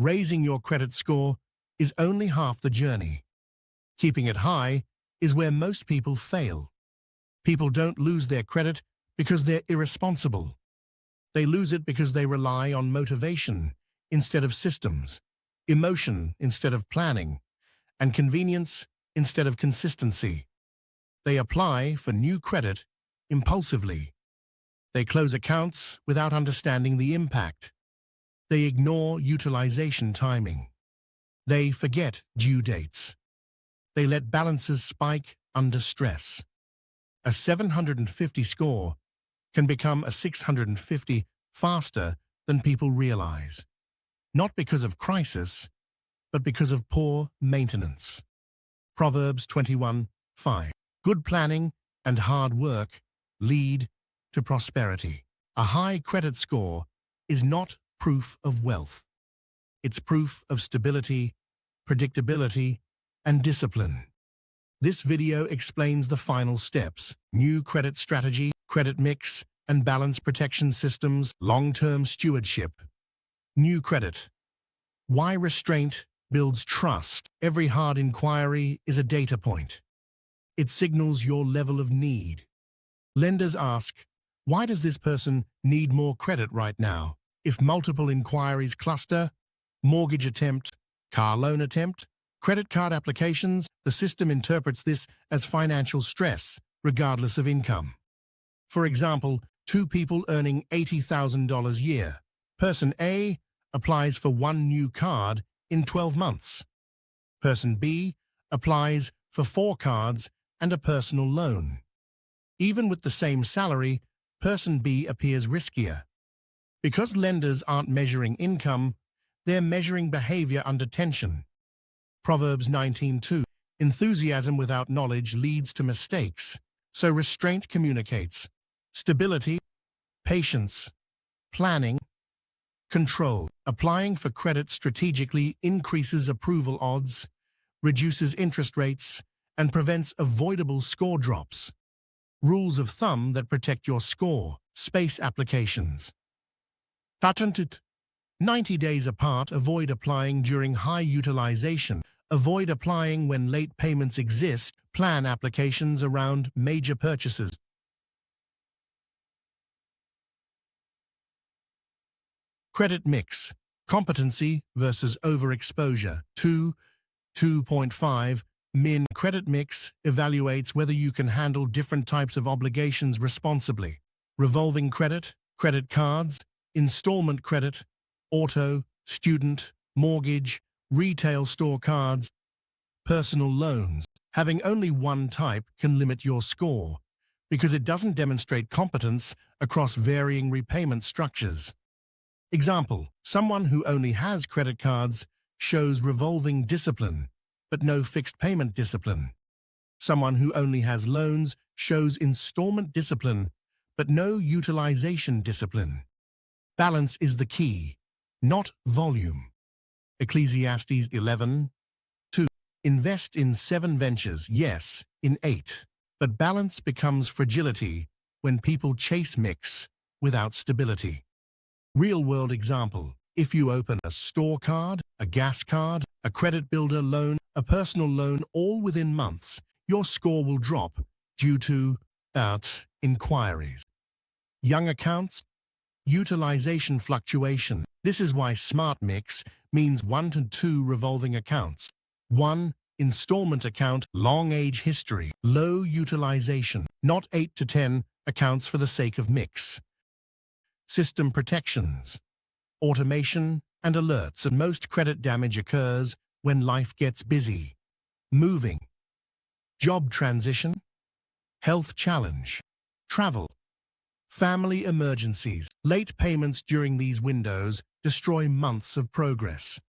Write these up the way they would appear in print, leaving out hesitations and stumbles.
Raising your credit score is only half the journey. Keeping it high is where most people fail. People don't lose their credit because they're irresponsible. They lose it because they rely on motivation instead of systems, emotion instead of planning, and convenience instead of consistency. They apply for new credit impulsively. They close accounts without understanding the impact. They ignore utilization timing. They forget due dates. They let balances spike under stress. A 750 score can become a 650 faster than people realize. Not because of crisis, but because of poor maintenance. Proverbs 21:5. Good planning and hard work lead to prosperity. A high credit score is not proof of wealth. It's proof of stability, predictability, and discipline. This video explains the final steps: new credit strategy, credit mix, and balance protection systems, long-term stewardship. New credit. Why restraint builds trust. Every hard inquiry is a data point. It signals your level of need. Lenders ask, why does this person need more credit right now? If multiple inquiries cluster, mortgage attempt, car loan attempt, credit card applications, the system interprets this as financial stress, regardless of income. For example, two people earning $80,000 a year. Person A applies for one new card in 12 months. Person B applies for 4 cards and a personal loan. Even with the same salary, person B appears riskier. Because lenders aren't measuring income, they're measuring behavior under tension. Proverbs 19:2. Enthusiasm without knowledge leads to mistakes, so restraint communicates stability, patience, planning, control. Applying for credit strategically increases approval odds, reduces interest rates, and prevents avoidable score drops. Rules of thumb that protect your score. Space applications. Patented. 90 days apart. Avoid applying during high utilization. Avoid applying when late payments exist. Plan applications around major purchases. Credit mix. Competency versus overexposure. 2.5. Min. Credit mix evaluates whether you can handle different types of obligations responsibly. Revolving credit, credit cards, installment credit, auto, student, mortgage, retail store cards, personal loans. Having only one type can limit your score because it doesn't demonstrate competence across varying repayment structures. Example, someone who only has credit cards shows revolving discipline, but no fixed payment discipline. Someone who only has loans shows installment discipline, but no utilization discipline. Balance is the key, not volume. Ecclesiastes 11:2. Invest in 7 ventures, yes, in 8. But balance becomes fragility when people chase mix without stability. Real-world example. If you open a store card, a gas card, a credit builder loan, a personal loan all within months, your score will drop due to inquiries. Young accounts, utilization fluctuation. This is why Smart Mix means 1 to 2 revolving accounts. 1 installment account, long age history, low utilization, not 8 to 10 accounts for the sake of mix. System protections, automation, and alerts. And most credit damage occurs when life gets busy. Moving, job transition, health challenge, travel, family emergencies. Late payments during these windows destroy months of progress.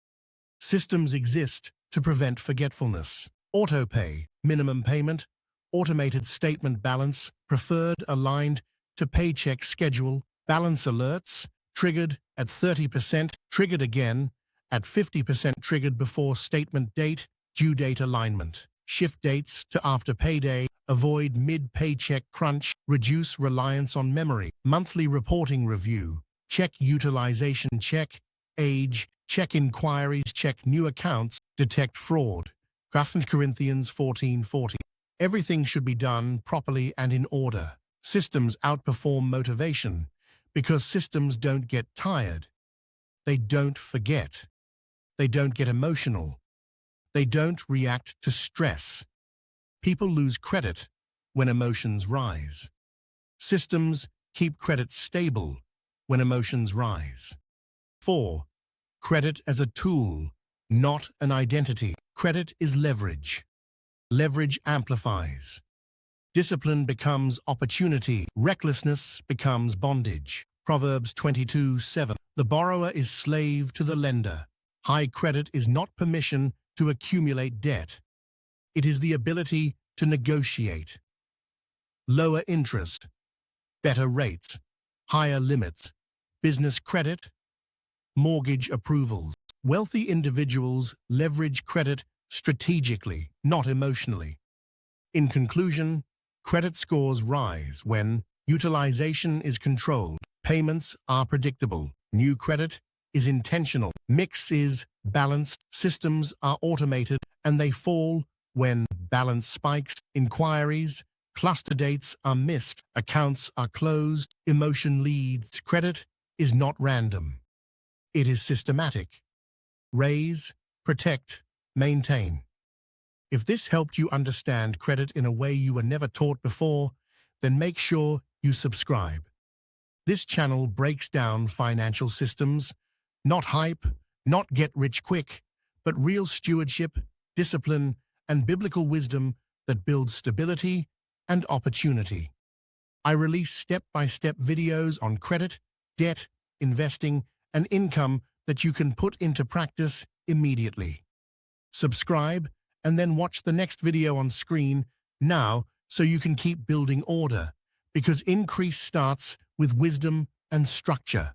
Systems exist to prevent forgetfulness. Autopay, minimum payment, automated statement balance, preferred aligned to paycheck schedule, balance alerts, triggered at 30%, triggered again at 50%, triggered before statement date, due date alignment. Shift dates to after payday, avoid mid-paycheck crunch, reduce reliance on memory. Monthly reporting review, check utilization, check age, check inquiries, check new accounts, detect fraud. 2 Corinthians 14:40. Everything should be done properly and in order. Systems outperform motivation because systems don't get tired. They don't forget. They don't get emotional. They don't react to stress. People lose credit when emotions rise. Systems keep credit stable when emotions rise. 4. Credit as a tool, not an identity. Credit is leverage. Leverage amplifies. Discipline becomes opportunity. Recklessness becomes bondage. Proverbs 22:7. The borrower is slave to the lender. High credit is not permission to accumulate debt. It is the ability to negotiate. Lower interest, better rates, higher limits, business credit, mortgage approvals. Wealthy individuals leverage credit strategically, not emotionally. In conclusion, credit scores rise when utilization is controlled, payments are predictable, new credit is intentional, mix is balanced, systems are automated, and they fall when balance spikes, inquiries, cluster dates are missed, accounts are closed, emotion leads. Credit is not random. It is systematic. Raise, protect, maintain. If this helped you understand credit in a way you were never taught before, then make sure you subscribe. This channel breaks down financial systems, not hype, not get rich quick, but real stewardship, discipline, and biblical wisdom that builds stability and opportunity. I release step-by-step videos on credit, debt, investing, and income that you can put into practice immediately. Subscribe and then watch the next video on screen now so you can keep building order, because increase starts with wisdom and structure.